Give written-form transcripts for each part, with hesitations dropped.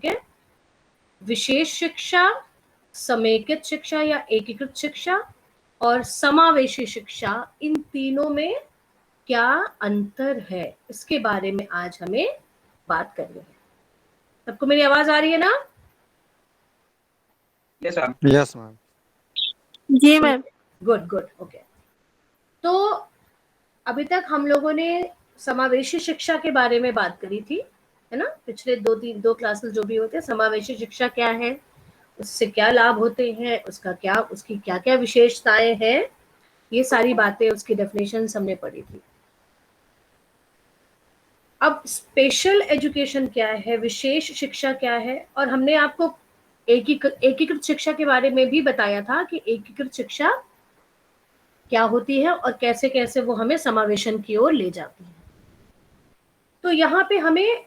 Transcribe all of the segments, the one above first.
ठीक है। विशेष शिक्षा, समेकित शिक्षा या एकीकृत शिक्षा और समावेशी शिक्षा, इन तीनों में क्या अंतर है, इसके बारे में आज हमें बात करनी है। सबको मेरी आवाज आ रही है ना? Yes ma'am. Yes ma'am. जी मैम। Good good, okay. तो अभी तक हम लोगों ने समावेशी शिक्षा के बारे में बात करी थी, है ना? पिछले दो क्लासेस जो भी होते हैं, समावेशी शिक्षा क्या है, उससे क्या लाभ होते हैं, उसकी क्या क्या विशेषताएं हैं, ये सारी बातें, उसकी डेफिनेशन हमने पढ़ी थी। अब स्पेशल एजुकेशन क्या है, विशेष शिक्षा क्या है, और हमने आपको एकीकृत शिक्षा के बारे में भी बताया था कि एकीकृत शिक्षा क्या होती है और कैसे कैसे वो हमें समावेशन की ओर ले जाती है। तो यहाँ पे हमें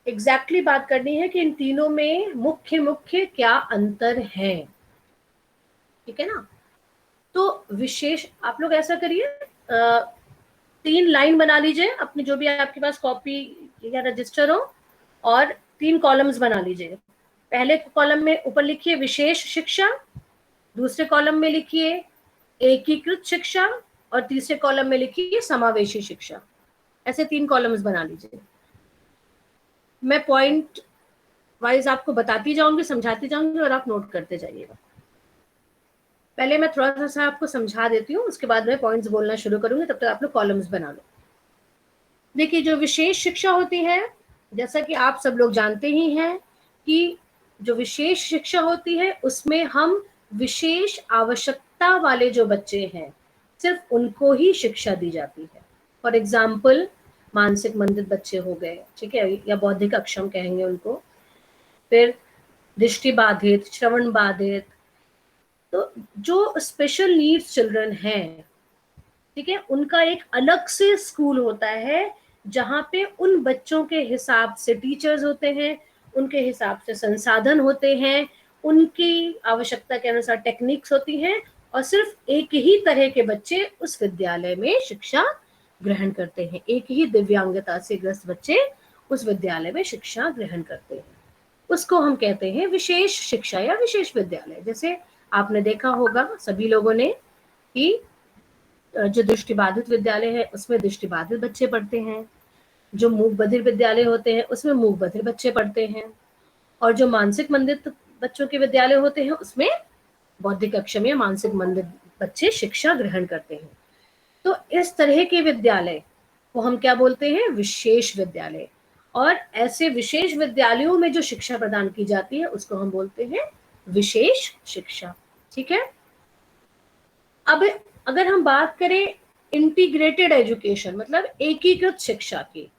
एग्जैक्टली बात करनी है कि इन तीनों में मुख्य क्या अंतर है, ठीक है ना? तो विशेष, आप लोग ऐसा करिए, 3 लाइन बना लीजिए अपनी, जो भी आपके पास कॉपी या रजिस्टर हो, और 3 कॉलम्स बना लीजिए। पहले कॉलम में ऊपर लिखिए विशेष शिक्षा, दूसरे कॉलम में लिखिए एकीकृत शिक्षा, और तीसरे कॉलम में लिखिए समावेशी शिक्षा। ऐसे 3 कॉलम्स बना लीजिए। मैं पॉइंट वाइज आपको बताती जाऊंगी, समझाती जाऊंगी, और आप नोट करते जाइएगा। पहले मैं थोड़ा सा आपको समझा देती हूँ, उसके बाद मैं पॉइंट्स बोलना शुरू करूंगी, तब तक आप लोग कॉलम्स बना लो। देखिए, जो विशेष शिक्षा होती है, जैसा कि आप सब लोग जानते ही हैं कि जो विशेष शिक्षा होती है उसमें हम विशेष आवश्यकता वाले जो बच्चे हैं, सिर्फ उनको ही शिक्षा दी जाती है। फॉर एग्जाम्पल, मानसिक मंदित बच्चे हो गए, ठीक है, या बौद्धिक अक्षम कहेंगे उनको, फिर दृष्टि बाधित, श्रवण बाधित, तो जो स्पेशल नीड्स चिल्ड्रन हैं, ठीक है, उनका एक अलग से स्कूल होता है जहाँ पे उन बच्चों के हिसाब से टीचर्स होते हैं, उनके हिसाब से संसाधन होते हैं, उनकी आवश्यकता के अनुसार टेक्निक्स होती हैं, और सिर्फ एक ही तरह के बच्चे उस विद्यालय में शिक्षा ग्रहण करते हैं। एक ही दिव्यांगता से ग्रस्त बच्चे उस विद्यालय में शिक्षा ग्रहण करते हैं। उसको हम कहते हैं विशेष शिक्षा या विशेष विद्यालय। जैसे आपने देखा होगा सभी लोगों ने कि जो दृष्टिबाधित विद्यालय है उसमें दृष्टिबाधित बच्चे पढ़ते हैं, जो मूक बधिर विद्यालय होते हैं उसमें मूक बधिर बच्चे पढ़ते हैं, और जो मानसिक मंदित बच्चों के विद्यालय होते हैं उसमें बौद्धिक अक्षम या मानसिक मंदित बच्चे शिक्षा ग्रहण करते हैं। तो इस तरह के विद्यालय को हम क्या बोलते हैं? विशेष विद्यालय। और ऐसे विशेष विद्यालयों में जो शिक्षा प्रदान की जाती है उसको हम बोलते हैं विशेष शिक्षा, ठीक है। अब अगर हम बात करें इंटीग्रेटेड एजुकेशन, मतलब एकीकृत शिक्षा की,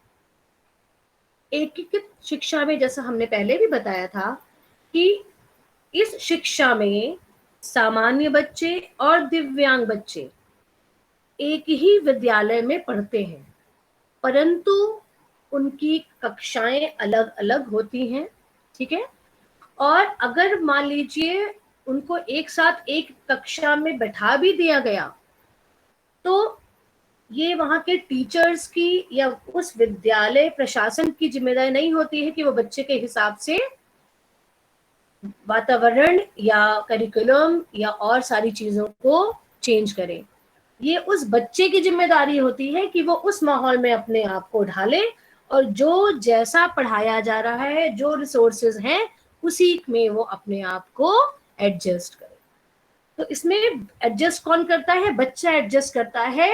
एकीकृत शिक्षा में जैसा हमने पहले भी बताया था कि इस शिक्षा में सामान्य बच्चे और दिव्यांग बच्चे एक ही विद्यालय में पढ़ते हैं, परंतु उनकी कक्षाएं अलग अलग होती हैं, ठीक है। और अगर मान लीजिए उनको एक साथ एक कक्षा में बैठा भी दिया गया, तो ये वहां के टीचर्स की या उस विद्यालय प्रशासन की जिम्मेदारी नहीं होती है कि वो बच्चे के हिसाब से वातावरण या करिकुलम या और सारी चीजों को चेंज करें। ये उस बच्चे की जिम्मेदारी होती है कि वो उस माहौल में अपने आप को ढाले, और जो जैसा पढ़ाया जा रहा है, जो रिसोर्सेज हैं, उसी में वो अपने आप को एडजस्ट करे। तो इसमें एडजस्ट कौन करता है? बच्चा एडजस्ट करता है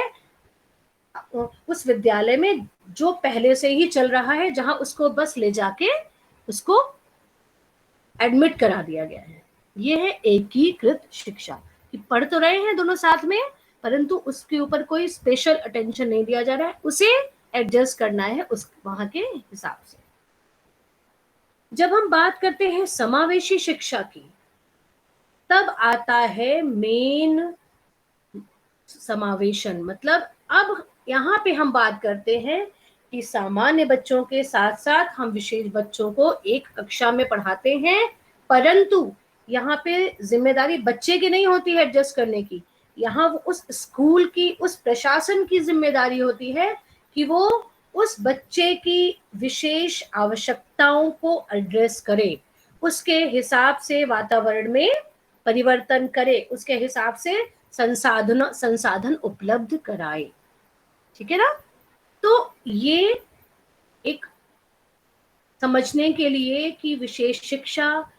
उस विद्यालय में जो पहले से ही चल रहा है, जहां उसको बस ले जाके उसको एडमिट करा दिया गया है। ये है एकीकृत शिक्षा, कि पढ़ तो रहे हैं दोनों साथ में, परंतु उसके ऊपर कोई स्पेशल अटेंशन नहीं दिया जा रहा है, उसे एडजस्ट करना है उस वहां के हिसाब से। जब हम बात करते हैं समावेशी शिक्षा की, तब आता है मेन समावेशन। मतलब अब यहाँ पे हम बात करते हैं कि सामान्य बच्चों के साथ साथ हम विशेष बच्चों को एक कक्षा में पढ़ाते हैं, परंतु यहाँ पे जिम्मेदारी बच्चे की नहीं होती है एडजस्ट करने की, यहाँ उस स्कूल की, उस प्रशासन की जिम्मेदारी होती है कि वो उस बच्चे की विशेष आवश्यकताओं को एड्रेस करे, उसके हिसाब से वातावरण में परिवर्तन करे, उसके हिसाब से संसाधन उपलब्ध कराए। ठीक है ना? तो ये एक समझने के लिए कि विशेष शिक्षा,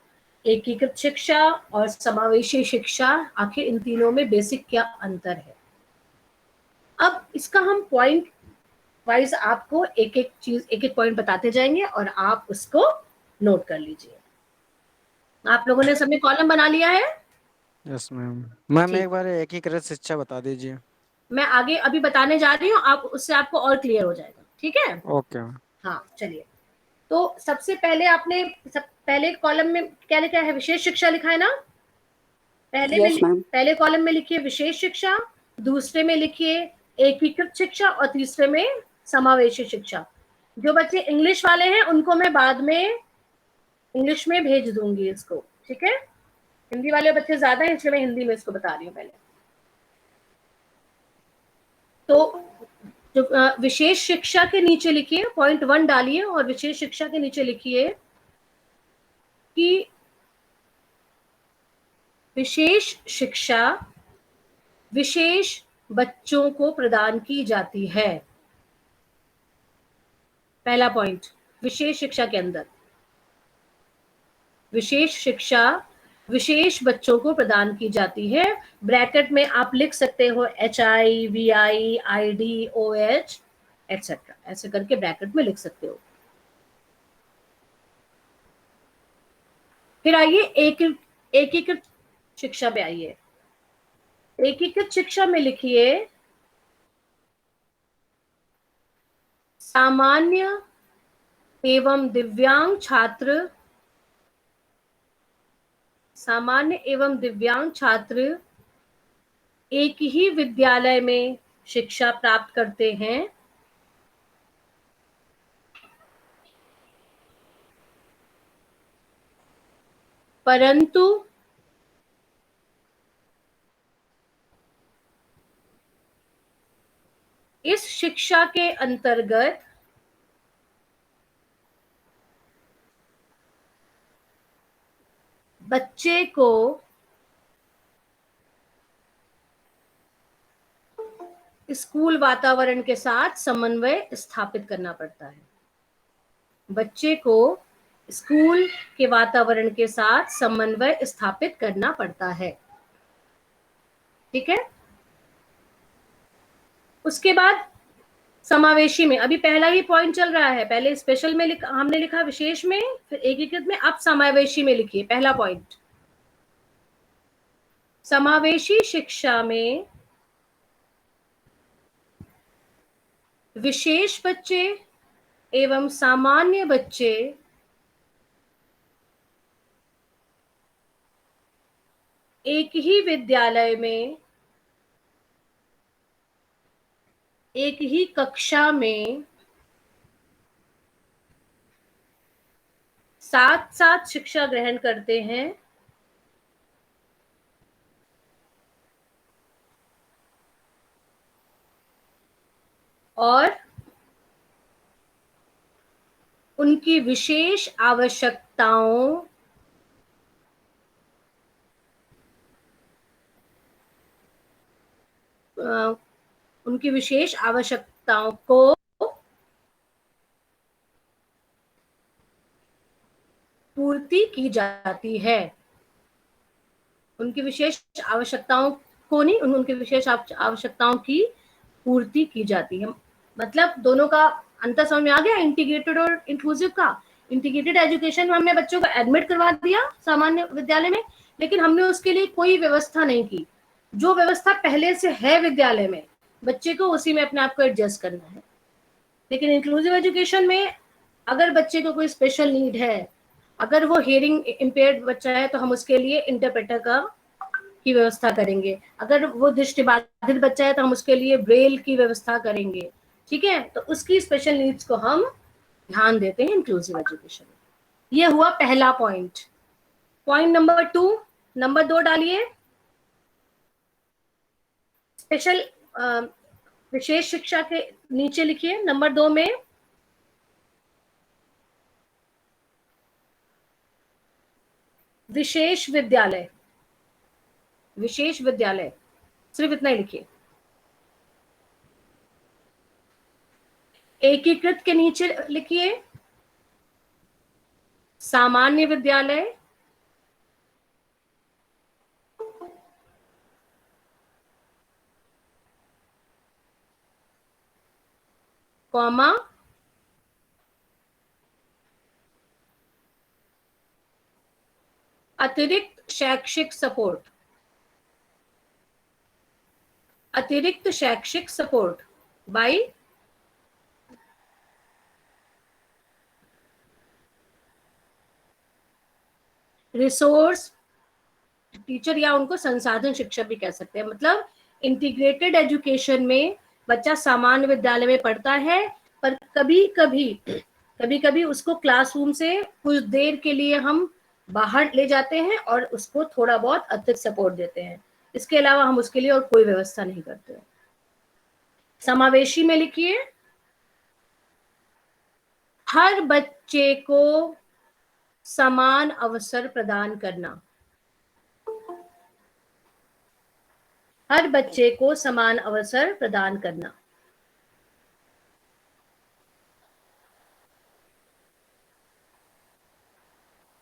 एकीकृत शिक्षा और समावेशी शिक्षा, आखिर इन तीनों में बेसिक क्या अंतर है। अब इसका हम पॉइंट वाइज आपको एक एक चीज, एक एक पॉइंट बताते जाएंगे और आप उसको नोट कर लीजिए। आप लोगों ने सबने कॉलम बना लिया है? Yes ma'am. मैम ठीक, एक बार एकीकृत शिक्षा बता दीजिए। मैं आगे अभी बताने जा रही हूँ, आप उससे आपको और क्लियर हो जाएगा। ठीक है? ओके। हाँ, चलिए। तो सबसे पहले आपने पहले कॉलम में क्या लिखा है? विशेष शिक्षा लिखा है ना? Yes ma'am. पहले कॉलम में लिखिए विशेष शिक्षा, दूसरे में लिखिए एकीकृत शिक्षा और तीसरे में समावेशी शिक्षा। जो बच्चे इंग्लिश वाले हैं उनको मैं बाद में इंग्लिश में भेज दूंगी इसको। ठीक है? हिंदी वाले बच्चे ज्यादा हैं इसलिए मैं हिंदी में इसको बता रही हूँ पहले। तो जो विशेष शिक्षा के नीचे लिखिए पॉइंट 1 डालिए और विशेष शिक्षा के नीचे लिखिए कि विशेष शिक्षा विशेष बच्चों को प्रदान की जाती है। पहला पॉइंट, विशेष शिक्षा के अंदर विशेष शिक्षा विशेष बच्चों को प्रदान की जाती है। ब्रैकेट में आप लिख सकते हो HI, VI, ID, OH etcetera, ऐसे करके ब्रैकेट में लिख सकते हो। फिर आइए एकीकृत शिक्षा पे आइए। एकीकृत शिक्षा में लिखिए सामान्य एवं दिव्यांग छात्र एक ही विद्यालय में शिक्षा प्राप्त करते हैं, परंतु इस शिक्षा के अंतर्गत बच्चे को स्कूल वातावरण के साथ समन्वय स्थापित करना पड़ता है। बच्चे को स्कूल के वातावरण के साथ समन्वय स्थापित करना पड़ता है। ठीक है? उसके बाद समावेशी में, अभी पहला ही पॉइंट चल रहा है, पहले स्पेशल में हमने लिखा विशेष में, फिर एकीकृत में, अब समावेशी में लिखिए पहला पॉइंट। समावेशी शिक्षा में विशेष बच्चे एवं सामान्य बच्चे एक ही विद्यालय में एक ही कक्षा में साथ साथ शिक्षा ग्रहण करते हैं और उनकी विशेष आवश्यकताओं को पूर्ति की जाती है। उनकी विशेष आवश्यकताओं को नहीं, उनकी विशेष आवश्यकताओं की पूर्ति की जाती है। मतलब दोनों का अंतर समझ में आ गया, इंटीग्रेटेड और इंक्लूसिव का। इंटीग्रेटेड एजुकेशन में हमने बच्चों को एडमिट करवा दिया सामान्य विद्यालय में, लेकिन हमने उसके लिए कोई व्यवस्था नहीं की। जो व्यवस्था पहले से है विद्यालय में, बच्चे को उसी में अपने आप को एडजस्ट करना है। लेकिन इंक्लूसिव एजुकेशन में अगर बच्चे को कोई स्पेशल नीड है, अगर वो हियरिंग इम्पेयर्ड बच्चा है, तो हम उसके लिए इंटरप्रेटर की व्यवस्था करेंगे। अगर वो दृष्टिबाधित बच्चा है तो हम उसके लिए ब्रेल की व्यवस्था करेंगे। ठीक है? तो उसकी स्पेशल नीड्स को हम ध्यान देते हैं इंक्लूसिव एजुकेशन में। ये हुआ पहला पॉइंट। पॉइंट नंबर 2, नंबर 2 डालिए। स्पेशल विशेष शिक्षा के नीचे लिखिए नंबर 2 में विशेष विद्यालय, विशेष विद्यालय, सिर्फ इतना ही लिखिए। एकीकृत के नीचे लिखिए सामान्य विद्यालय, कॉमा अतिरिक्त शैक्षिक सपोर्ट, अतिरिक्त शैक्षिक सपोर्ट बाई रिसोर्स टीचर, या उनको संसाधन शिक्षक भी कह सकते हैं। मतलब इंटीग्रेटेड एजुकेशन में बच्चा सामान्य विद्यालय में पढ़ता है, पर कभी कभी उसको क्लासरूम से कुछ देर के लिए हम बाहर ले जाते हैं और उसको थोड़ा बहुत अतिरिक्त सपोर्ट देते हैं। इसके अलावा हम उसके लिए और कोई व्यवस्था नहीं करते। समावेशी में लिखिए हर बच्चे को समान अवसर प्रदान करना, हर बच्चे को समान अवसर प्रदान करना।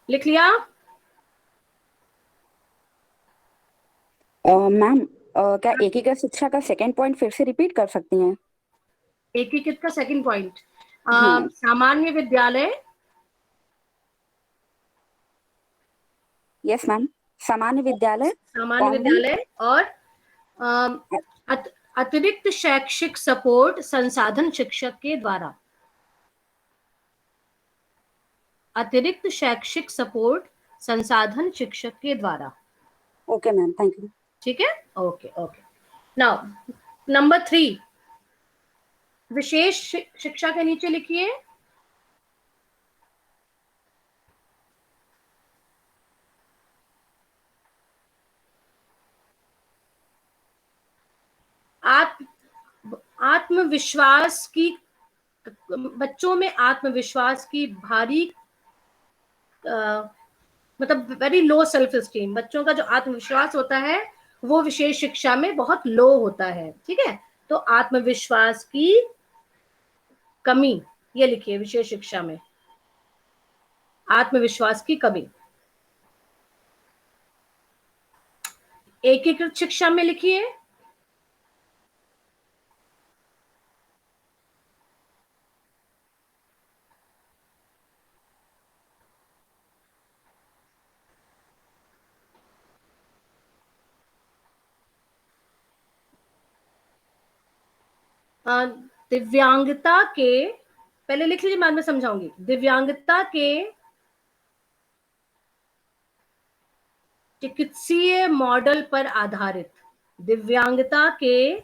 लिख लिया? मैम क्या एकीकृत शिक्षा का सेकंड पॉइंट फिर से रिपीट कर सकती हैं? एकीकृत का सेकंड पॉइंट हाँ। सामान्य विद्यालय, यस मैम, सामान्य विद्यालय, सामान्य विद्यालय और अतिरिक्त शैक्षिक सपोर्ट संसाधन शिक्षक के द्वारा, अतिरिक्त शैक्षिक सपोर्ट संसाधन शिक्षक के द्वारा। Okay ma'am, thank you. ठीक है, ओके ओके। नाउ नंबर 3, विशेष शिक्षा के नीचे लिखिए आत्मविश्वास की, बच्चों में आत्मविश्वास की भारी मतलब वेरी लो सेल्फ एस्टीम, बच्चों का जो आत्मविश्वास होता है वो विशेष शिक्षा में बहुत लो होता है। ठीक है, तो आत्मविश्वास की कमी, ये लिखिए विशेष शिक्षा में आत्मविश्वास की कमी। एकीकृत शिक्षा में लिखिए दिव्यांगता के, पहले लिख लीजिए बाद में समझाऊंगी। दिव्यांगता के चिकित्सीय मॉडल पर आधारित, दिव्यांगता के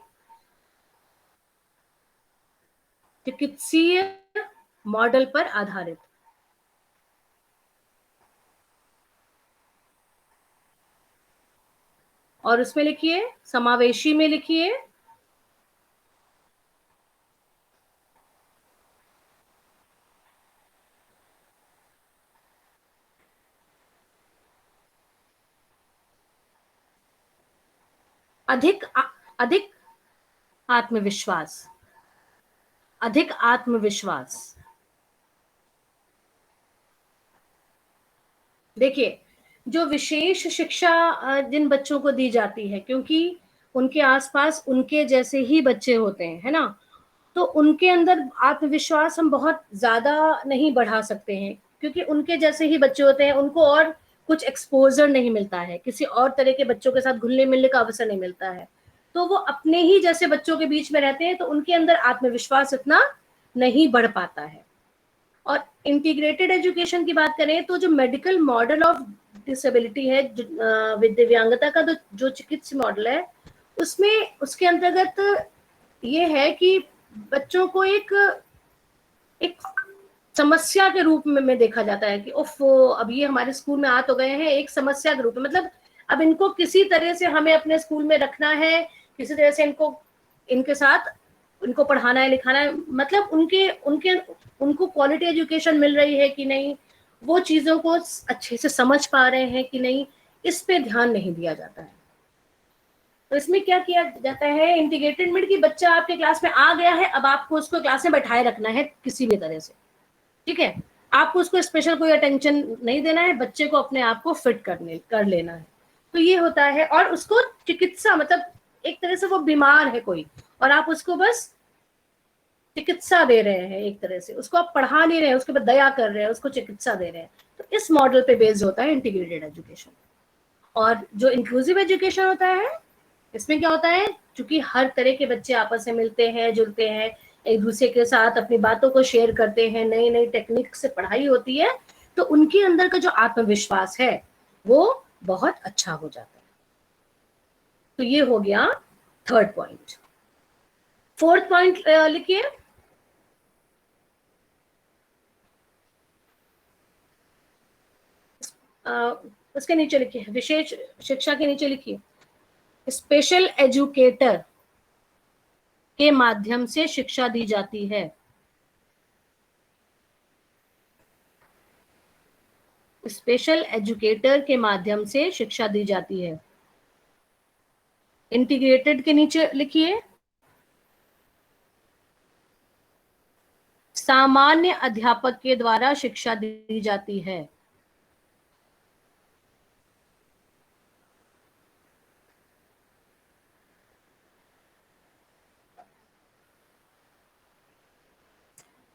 चिकित्सीय मॉडल पर आधारित। और उसमें लिखिए समावेशी में लिखिए अधिक आत्मविश्वास, अधिक आत्मविश्वास। देखिए, जो विशेष शिक्षा जिन बच्चों को दी जाती है, क्योंकि उनके आसपास उनके जैसे ही बच्चे होते हैं, है ना, तो उनके अंदर आत्मविश्वास हम बहुत ज्यादा नहीं बढ़ा सकते हैं, क्योंकि उनके जैसे ही बच्चे होते हैं, उनको और कुछ एक्सपोजर नहीं मिलता है, किसी और तरह के बच्चों के साथ घुलने मिलने का अवसर नहीं मिलता है। तो वो अपने ही जैसे बच्चों के बीच में रहते हैं, तो उनके अंदर आत्मविश्वास इतना नहीं बढ़ पाता है। और इंटीग्रेटेड एजुकेशन की बात करें तो जो मेडिकल मॉडल ऑफ डिसेबिलिटी है, दिव्यांगता का जो चिकित्सा मॉडल है, उसमें उसके अंतर्गत ये है कि बच्चों को एक समस्या के रूप में देखा जाता है कि उफ, अब ये हमारे स्कूल में आ तो गए हैं, एक समस्या के रूप में, मतलब अब इनको किसी तरह से हमें अपने स्कूल में रखना है, किसी तरह से इनके साथ उनको पढ़ाना है लिखाना है, मतलब उनको क्वालिटी एजुकेशन मिल रही है कि नहीं, वो चीजों को अच्छे से समझ पा रहे हैं कि नहीं, इस पे ध्यान नहीं दिया जाता है। तो इसमें क्या किया जाता है, इंटीग्रेटेड मिड की बच्चा आपके क्लास में आ गया है, अब आपको उसको क्लास में बैठाए रखना है किसी भी तरह से, ठीक है। आपको उसको स्पेशल कोई अटेंशन नहीं देना है, बच्चे को अपने आप को फिट कर लेना है। तो ये होता है, और उसको चिकित्सा मतलब एक तरह से वो बीमार है कोई, और आप उसको बस चिकित्सा दे रहे हैं, एक तरह से उसको आप पढ़ा नहीं रहे हैं, उसके ऊपर दया कर रहे हैं, उसको चिकित्सा दे रहे हैं। तो इस मॉडल पे बेस्ड होता है इंटीग्रेटेड एजुकेशन। और जो इंक्लूसिव एजुकेशन होता है, इसमें क्या होता है, क्योंकि हर तरह के बच्चे आपस में मिलते हैं, जुलते हैं, एक दूसरे के साथ अपनी बातों को शेयर करते हैं, नई नई टेक्निक से पढ़ाई होती है, तो उनके अंदर का जो आत्मविश्वास है वो बहुत अच्छा हो जाता है। तो ये हो गया थर्ड पॉइंट। फोर्थ पॉइंट लिखिए, उसके नीचे लिखिए, विशेष शिक्षा के नीचे लिखिए, स्पेशल एजुकेटर के माध्यम से शिक्षा दी जाती है। स्पेशल एजुकेटर के माध्यम से शिक्षा दी जाती है। इंटीग्रेटेड के नीचे लिखिए, सामान्य अध्यापक के द्वारा शिक्षा दी जाती है।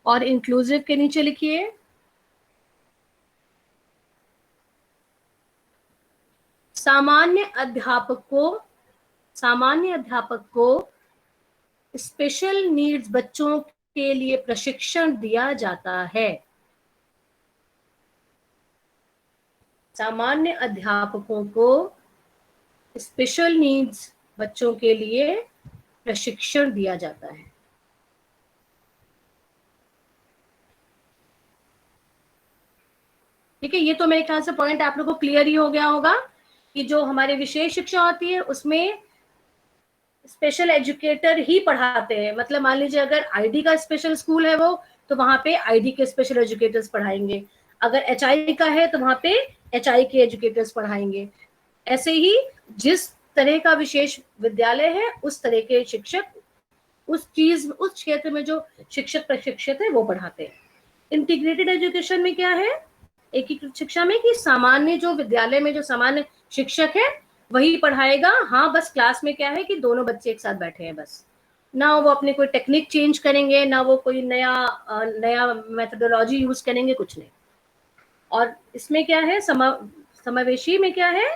और इंक्लूसिव के नीचे लिखिए, सामान्य अध्यापक को स्पेशल नीड्स बच्चों के लिए प्रशिक्षण दिया जाता है। सामान्य अध्यापकों को स्पेशल नीड्स बच्चों के लिए प्रशिक्षण दिया जाता है। ठीक है, ये तो मेरे ख्याल से पॉइंट आप लोगों को क्लियर ही हो गया होगा कि जो हमारे विशेष शिक्षा होती है उसमें स्पेशल एजुकेटर ही पढ़ाते हैं। मतलब मान लीजिए अगर आईडी का स्पेशल स्कूल है वो, तो वहां पे आईडी के स्पेशल एजुकेटर्स पढ़ाएंगे। अगर एचआई का है तो वहां पे एचआई के एजुकेटर्स पढ़ाएंगे। ऐसे ही जिस तरह का विशेष विद्यालय है उस तरह के शिक्षक उस क्षेत्र में जो शिक्षक प्रशिक्षित है वो पढ़ाते हैं। इंटीग्रेटेड एजुकेशन में क्या है, एकीकृत शिक्षा में, कि सामान्य जो विद्यालय में जो सामान्य शिक्षक है वही पढ़ाएगा। हाँ, बस क्लास में क्या है कि दोनों बच्चे एक साथ बैठे हैं, बस ना वो अपने कोई टेक्निक चेंज करेंगे, ना वो कोई नया मेथोडोलॉजी यूज करेंगे, कुछ नहीं। और इसमें क्या है, समावेशी में क्या है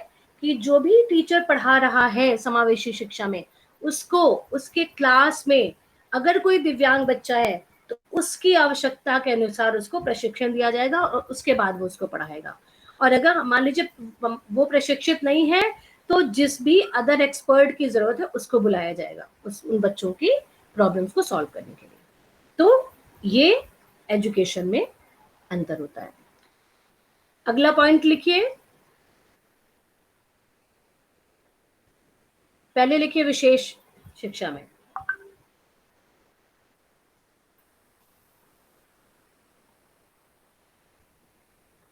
कि जो भी टीचर पढ़ा रहा है समावेशी शिक्षा में, उसको उसके क्लास में अगर कोई दिव्यांग बच्चा है तो उसकी आवश्यकता के अनुसार उसको प्रशिक्षण दिया जाएगा और उसके बाद वो उसको पढ़ाएगा। और अगर मान लीजिए वो प्रशिक्षित नहीं है तो जिस भी अदर एक्सपर्ट की जरूरत है उसको बुलाया जाएगा उन बच्चों की प्रॉब्लम्स को सॉल्व करने के लिए। तो ये एजुकेशन में अंतर होता है। अगला पॉइंट लिखिए, पहले लिखिए विशेष शिक्षा में।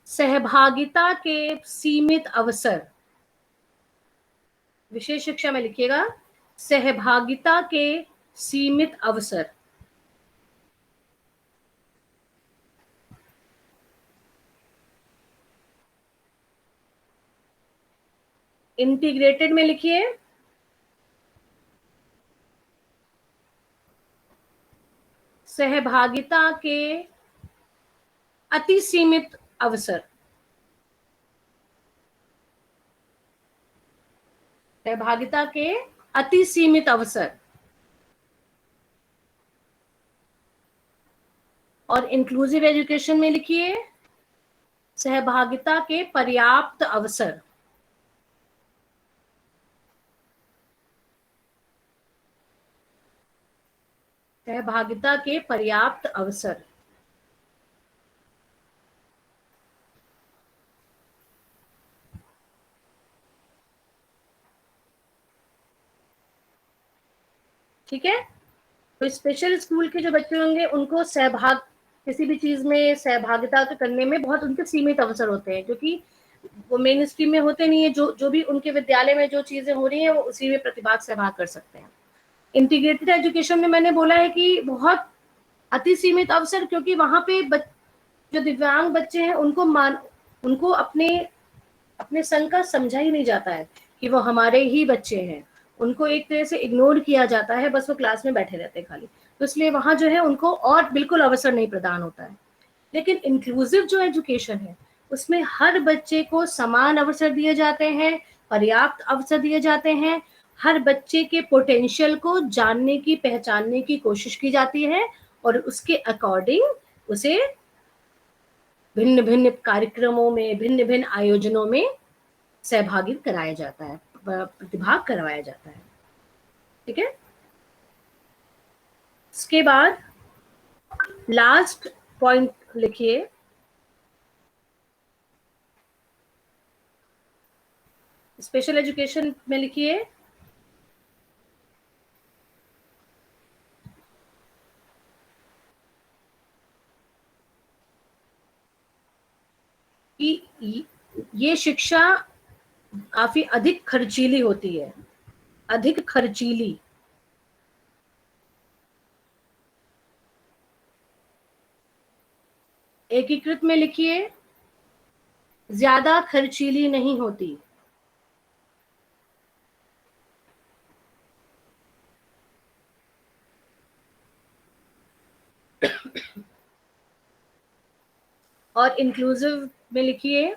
सहभागिता के सीमित अवसर। विशेष शिक्षा में लिखिएगा, सहभागिता के सीमित अवसर। इंटीग्रेटेड में लिखिए, सहभागिता के अति सीमित अवसर। सहभागिता के अति सीमित अवसर। और इंक्लूसिव एजुकेशन में लिखिए, सहभागिता के पर्याप्त अवसर। सहभागिता के पर्याप्त अवसर। ठीक है, तो स्पेशल स्कूल के जो बच्चे होंगे उनको किसी भी चीज में सहभागिता करने में बहुत उनके सीमित अवसर होते हैं, क्योंकि वो मेन स्ट्रीम में होते नहीं है। जो भी उनके विद्यालय में जो चीजें हो रही हैं वो उसी में सहभाग कर सकते हैं। इंटीग्रेटेड एजुकेशन में मैंने बोला है कि बहुत अति सीमित अवसर, क्योंकि वहां पे जो दिव्यांग बच्चे हैं उनको अपने संघ का समझा ही नहीं जाता है कि वो हमारे ही बच्चे हैं। उनको एक तरह से इग्नोर किया जाता है, बस वो क्लास में बैठे रहते हैं खाली। तो इसलिए वहां जो है उनको और बिल्कुल अवसर नहीं प्रदान होता है। लेकिन इंक्लूसिव जो एजुकेशन है उसमें हर बच्चे को समान अवसर दिए जाते हैं, पर्याप्त अवसर दिए जाते हैं। हर बच्चे के पोटेंशियल को जानने की, पहचानने की कोशिश की जाती है और उसके अकॉर्डिंग उसे भिन्न भिन्न कार्यक्रमों में, भिन्न भिन्न आयोजनों में सहभागी कराया जाता है, प्रतिभाग करवाया जाता है। ठीक है। इसके बाद लास्ट पॉइंट लिखिए, स्पेशल एजुकेशन में लिखिए कि ये शिक्षा काफी अधिक खर्चीली होती है, अधिक खर्चीली। एकीकृत में लिखिए ज्यादा खर्चीली नहीं होती। और इंक्लूसिव में लिखिए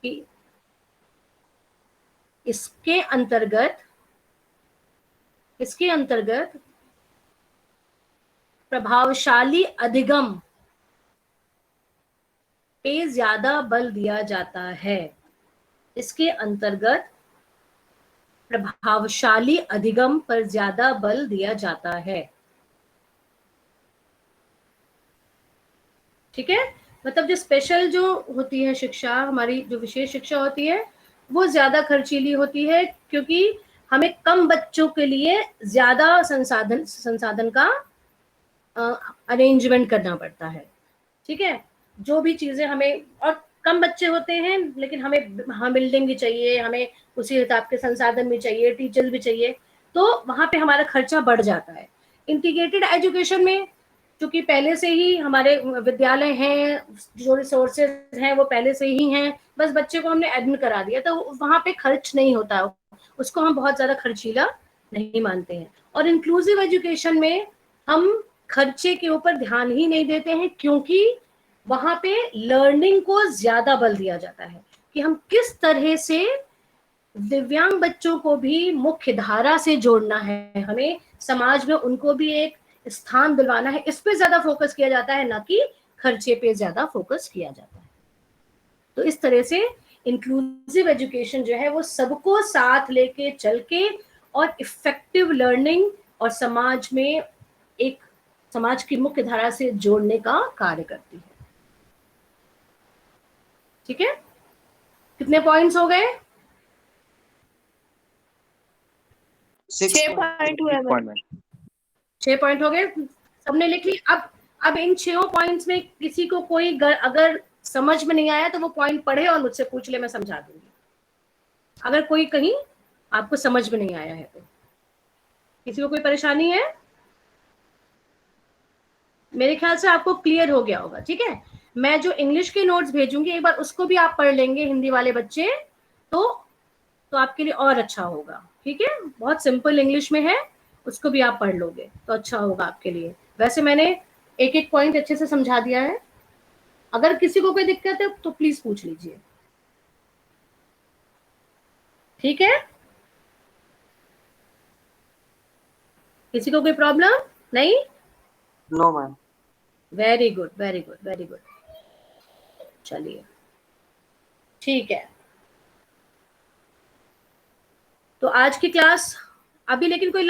कि इसके अंतर्गत प्रभावशाली अधिगम पे ज्यादा बल दिया जाता है। इसके अंतर्गत प्रभावशाली अधिगम पर ज्यादा बल दिया जाता है। ठीक है। मतलब जो स्पेशल जो होती है शिक्षा, हमारी जो विशेष शिक्षा होती है वो ज्यादा खर्चीली होती है, क्योंकि हमें कम बच्चों के लिए ज्यादा संसाधन का अरेंजमेंट करना पड़ता है। ठीक है। जो भी चीजें हमें, और कम बच्चे होते हैं लेकिन हमें बिल्डिंग भी चाहिए, हमें उसी हिसाब के संसाधन भी चाहिए, टीचर्स भी चाहिए, तो वहां पे हमारा खर्चा बढ़ जाता है। इंटीग्रेटेड एजुकेशन में क्योंकि पहले से ही हमारे विद्यालय हैं, जो रिसोर्सेज हैं वो पहले से ही हैं, बस बच्चे को हमने एडमिट करा दिया, तो वहां पे खर्च नहीं होता, उसको हम बहुत ज्यादा खर्चीला नहीं मानते हैं। और इंक्लूसिव एजुकेशन में हम खर्चे के ऊपर ध्यान ही नहीं देते हैं, क्योंकि वहां पे लर्निंग को ज्यादा बल दिया जाता है कि हम किस तरह से दिव्यांग बच्चों को भी मुख्य धारा से जोड़ना है, हमें समाज में उनको भी एक स्थान दिलवाना है। इस पे ज्यादा फोकस किया जाता है, ना कि खर्चे पे ज्यादा फोकस किया जाता है। तो इस तरह से इंक्लूसिव एजुकेशन जो है वो सबको साथ लेके चल के और इफेक्टिव लर्निंग और समाज में एक समाज की मुख्य धारा से जोड़ने का कार्य करती है। ठीक है। कितने पॉइंट्स हो गए? 6 पॉइंट हुए मैम। 6 पॉइंट हो गए, सबने लिख ली। अब इन 6 पॉइंट्स में किसी को कोई अगर समझ में नहीं आया तो वो पॉइंट पढ़े और मुझसे पूछ ले, मैं समझा दूंगी। अगर कोई कहीं आपको समझ में नहीं आया है तो किसी को कोई परेशानी है? मेरे ख्याल से आपको क्लियर हो गया होगा। ठीक है। मैं जो इंग्लिश के नोट्स भेजूंगी एक बार उसको भी आप पढ़ लेंगे, हिंदी वाले बच्चे, तो आपके लिए और अच्छा होगा। ठीक है। बहुत सिंपल इंग्लिश में है, उसको भी आप पढ़ लोगे तो अच्छा होगा आपके लिए। वैसे मैंने एक एक पॉइंट अच्छे से समझा दिया है। अगर किसी को कोई दिक्कत है तो प्लीज पूछ लीजिए। ठीक है। किसी को कोई प्रॉब्लम नहीं? No ma'am. Very good, very good, very good. चलिए ठीक है। तो आज की क्लास अभी, लेकिन कोई